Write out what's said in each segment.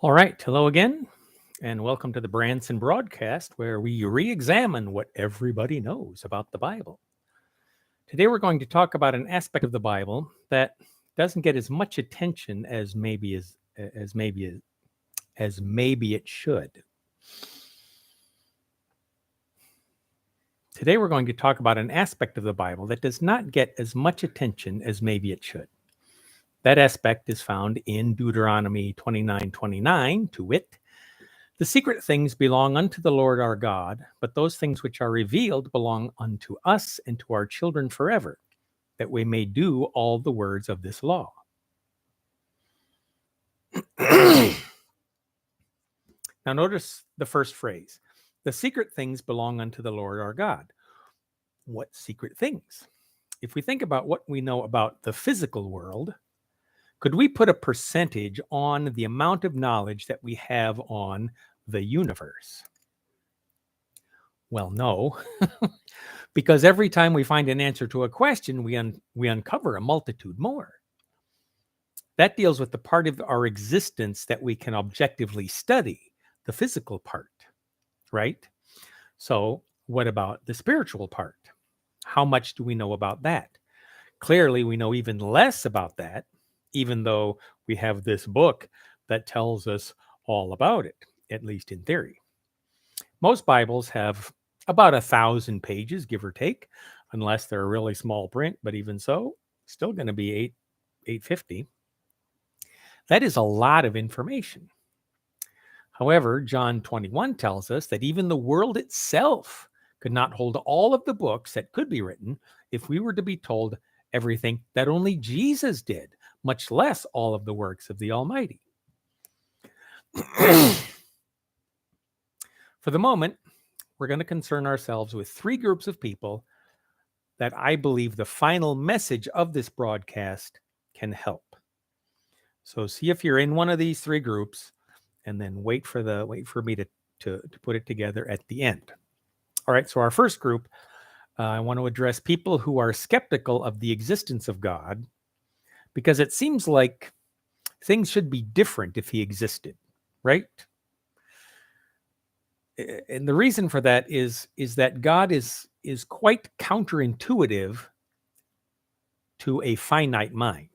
All right. Hello again, and welcome to the Branson broadcast, where we re examine what everybody knows about the Bible. Today, we're going to talk about an aspect of the Bible that doesn't get as much attention as maybe it should. Today, we're going to talk about an aspect of the Bible that does not get as much attention as maybe it should. That aspect is found in Deuteronomy 29:29, to wit, "The secret things belong unto the Lord our God, but those things which are revealed belong unto us and to our children forever, that we may do all the words of this law." Now, notice the first phrase. The secret things belong unto the Lord our God. What secret things? If we think about what we know about the physical world, could we put a percentage on the amount of knowledge that we have on the universe? Well, no, because every time we find an answer to a question, we uncover a multitude more. That deals with the part of our existence that we can objectively study, the physical part, right? So, what about the spiritual part? How much do we know about that? Clearly, we know even less about that, even though we have this book that tells us all about it, at least in theory. Most Bibles have about 1,000 pages, give or take, unless they're a really small print, but even so, still going to be 850. That is a lot of information. However, John 21 tells us that even the world itself could not hold all of the books that could be written if we were to be told everything that only Jesus did, much less all of the works of the Almighty. For the moment, we're going to concern ourselves with three groups of people that I believe the final message of this broadcast can help. So see if you're in one of these three groups, and then wait for me to put it together at the end. All right, so our first group, I want to address people who are skeptical of the existence of God, because it seems like things should be different if he existed, right? And the reason for that is that God is quite counterintuitive to a finite mind.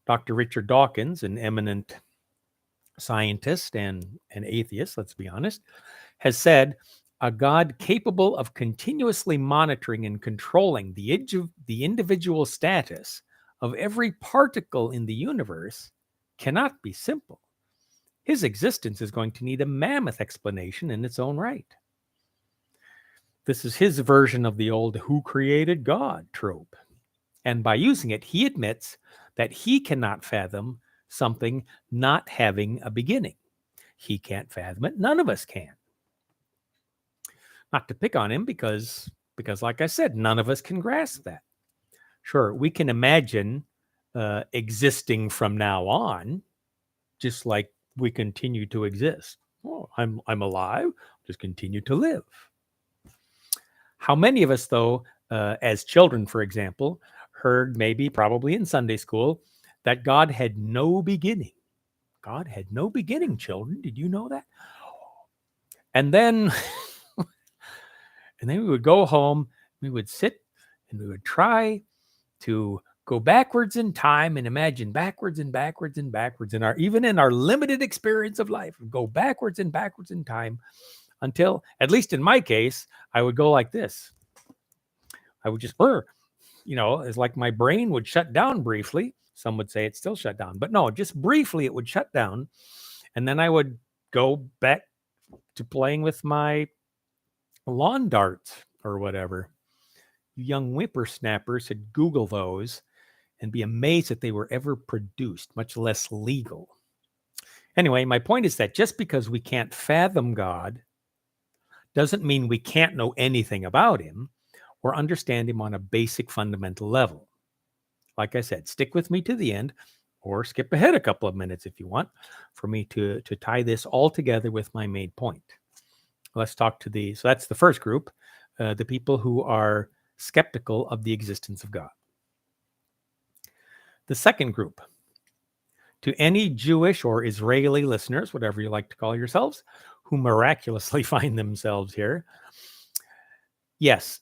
Dr. Richard Dawkins, an eminent scientist and an atheist, let's be honest, has said a God capable of continuously monitoring and controlling the individual status of every particle in the universe cannot be simple. His existence is going to need a mammoth explanation in its own right. This is his version of the old "who created God" trope. And by using it, he admits that he cannot fathom something not having a beginning. He can't fathom it. None of us can. Not to pick on him, because like I said, none of us can grasp that. Sure, we can imagine existing from now on, just like we continue to exist. Oh, I'm alive, just continue to live. How many of us, though, as children, for example, heard probably in Sunday school that God had no beginning? God had no beginning, children. Did you know that? And then we would go home, we would sit, and we would try to go backwards in time and imagine backwards and backwards and backwards even in our limited experience of life, go backwards and backwards in time until, at least in my case, I would go like this. I would just, it's like my brain would shut down briefly. Some would say it's still shut down, but no, just briefly it would shut down. And then I would go back to playing with my lawn darts or whatever. You young whippersnappers should Google those and be amazed that they were ever produced, much less legal. Anyway, my point is that just because we can't fathom God doesn't mean we can't know anything about him or understand him on a basic fundamental level. Like I said, stick with me to the end, or skip ahead a couple of minutes if you want, for me to tie this all together with my main point. Let's talk to so that's the first group, the people who are skeptical of the existence of God. The second group, To any Jewish or Israeli listeners, whatever you like to call yourselves, who miraculously find themselves here, yes,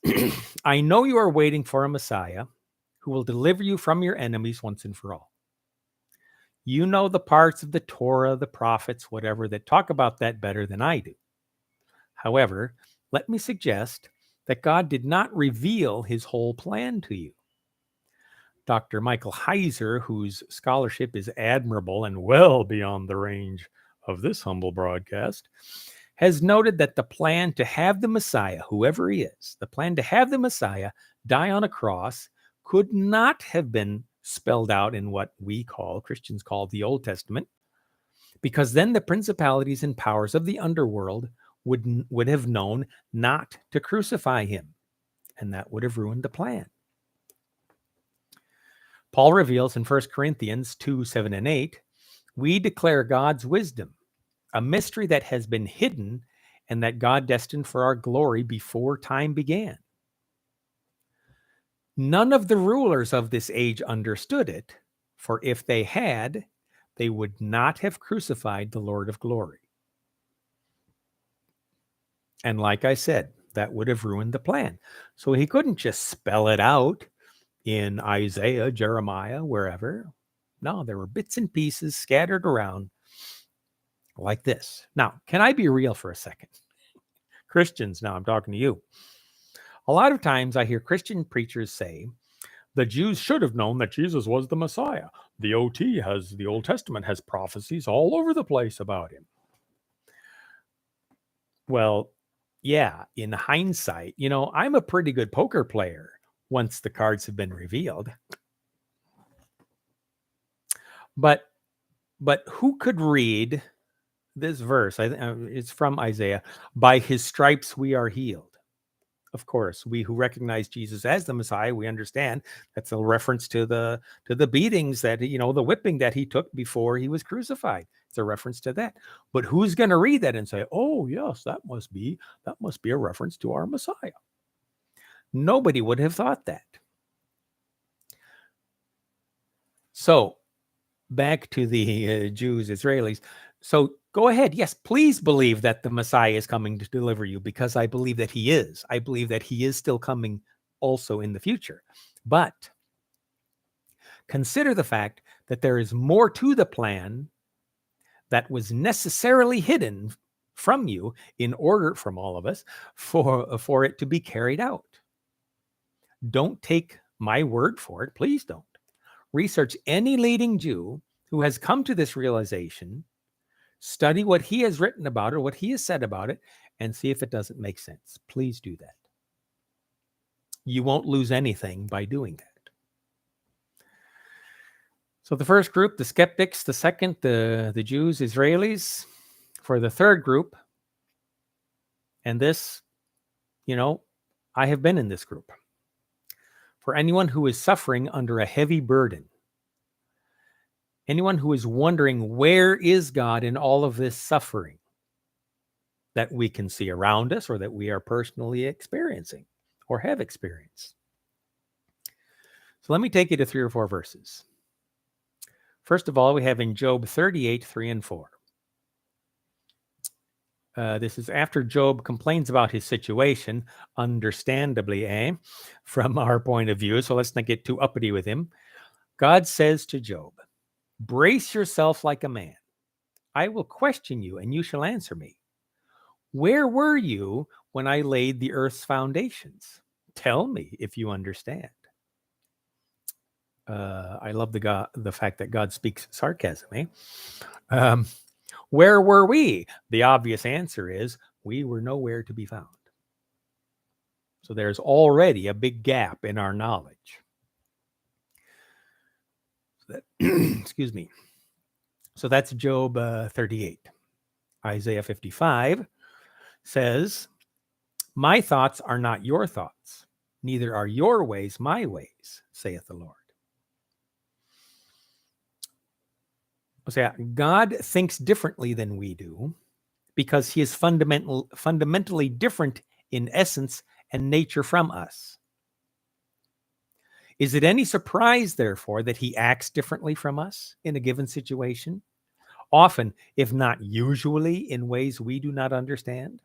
I know you are waiting for a Messiah who will deliver you from your enemies once and for all. You know the parts of the Torah, the prophets, whatever, that talk about that better than I do. However, let me suggest that God did not reveal his whole plan to you. Dr. Michael Heiser, whose scholarship is admirable and well beyond the range of this humble broadcast, has noted that the plan to have the Messiah, whoever he is, the plan to have the Messiah die on a cross could not have been spelled out in what Christians call the Old Testament, because then the principalities and powers of the underworld would have known not to crucify him, and that would have ruined the plan. Paul reveals in 1 Corinthians 2, 7, and 8, we declare God's wisdom, a mystery that has been hidden and that God destined for our glory before time began. None of the rulers of this age understood it, for if they had, they would not have crucified the Lord of glory. And like I said, that would have ruined the plan. So he couldn't just spell it out in Isaiah, Jeremiah, wherever. No, there were bits and pieces scattered around like this. Now, can I be real for a second? Christians, now I'm talking to you. A lot of times I hear Christian preachers say, the Jews should have known that Jesus was the Messiah. The Old Testament has prophecies all over the place about him. Well, yeah, in hindsight, I'm a pretty good poker player once the cards have been revealed. But who could read this verse? It's from Isaiah. By his stripes we are healed. Of course, we who recognize Jesus as the Messiah, we understand that's a reference to the beatings that, the whipping that he took before he was crucified. It's a reference to that. But who's going to read that and say, oh, yes, that must be a reference to our Messiah? Nobody would have thought that. So back to the Jews, Israelis. So go ahead. Yes, please believe that the Messiah is coming to deliver you, because I believe that he is. I believe that he is still coming also in the future. But consider the fact that there is more to the plan that was necessarily hidden from you from all of us, for it to be carried out. Don't take my word for it. Please don't. Research any leading Jew who has come to this realization, study what he has written about it, what he has said about it, and see if it doesn't make sense. Please do that. You won't lose anything by doing that. So the first group, the skeptics; the second, the Jews, Israelis. For the third group, and this, I have been in this group. For anyone who is suffering under a heavy burden, anyone who is wondering, where is God in all of this suffering that we can see around us, or that we are personally experiencing or have experienced? So let me take you to 3 or 4 verses. First of all, we have in Job 38, 3 and 4. This is after Job complains about his situation, understandably, from our point of view. So let's not get too uppity with him. God says to Job, brace yourself like a man. I will question you, and you shall answer me. Where were you when I laid the earth's foundations? Tell me if you understand. I love the fact that God speaks sarcasm. Where were we? The obvious answer is we were nowhere to be found. So there's already a big gap in our knowledge. Excuse me. So that's Job 38. Isaiah 55 says, my thoughts are not your thoughts, neither are your ways my ways, saith the Lord. So God thinks differently than we do, because he is fundamentally different in essence and nature from us. Is it any surprise, therefore, that he acts differently from us in a given situation? Often, if not usually, in ways we do not understand?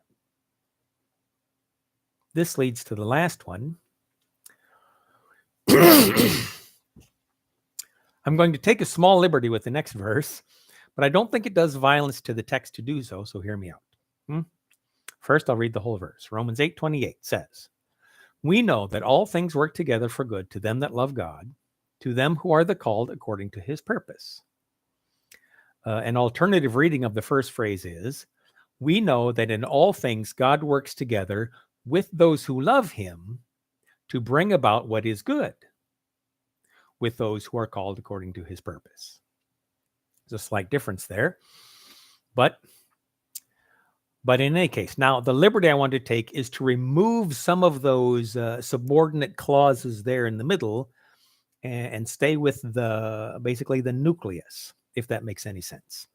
This leads to the last one. I'm going to take a small liberty with the next verse, but I don't think it does violence to the text to do so, so hear me out. First, I'll read the whole verse. Romans 8:28 says, "We know that all things work together for good to them that love God, to them who are the called according to his purpose." An alternative reading of the first phrase is, "We know that in all things God works together with those who love him to bring about what is good, with those who are called according to his purpose." There's a slight difference there, but in any case, now the liberty I want to take is to remove some of those subordinate clauses there in the middle and stay with basically the nucleus, if that makes any sense.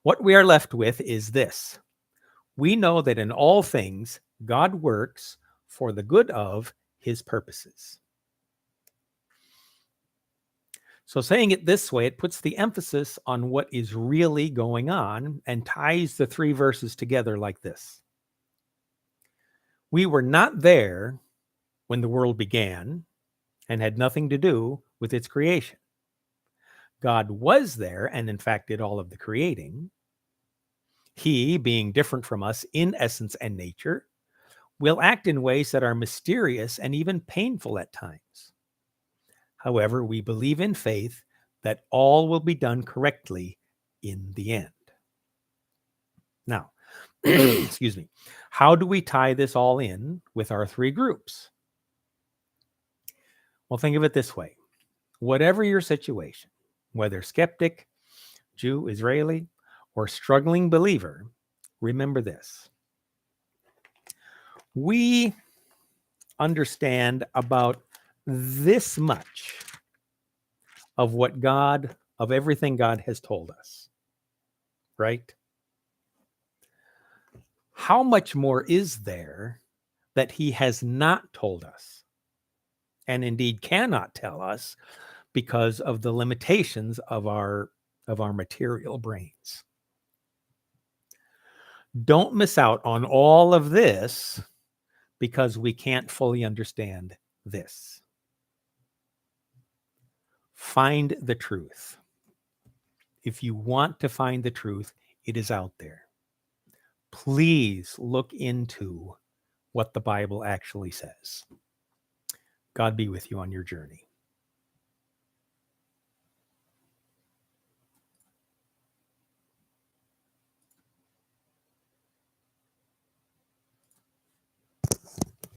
What we are left with is this: we know that in all things God works for the good of his purposes. So saying it this way, it puts the emphasis on what is really going on and ties the three verses together like this. We were not there when the world began and had nothing to do with its creation. God was there and in fact did all of the creating. He, being different from us in essence and nature, will act in ways that are mysterious and even painful at times. However, we believe in faith that all will be done correctly in the end. Now, excuse me, how do we tie this all in with our three groups? Well, think of it this way. Whatever your situation, whether skeptic, Jew, Israeli, or struggling believer, remember this. We understand about this much of everything God has told us, right? How much more is there that he has not told us, and indeed cannot tell us because of the limitations of our material brains? Don't miss out on all of this because we can't fully understand this. Find the truth. If you want to find the truth, it is out there. Please look into what the Bible actually says. God be with you on your journey.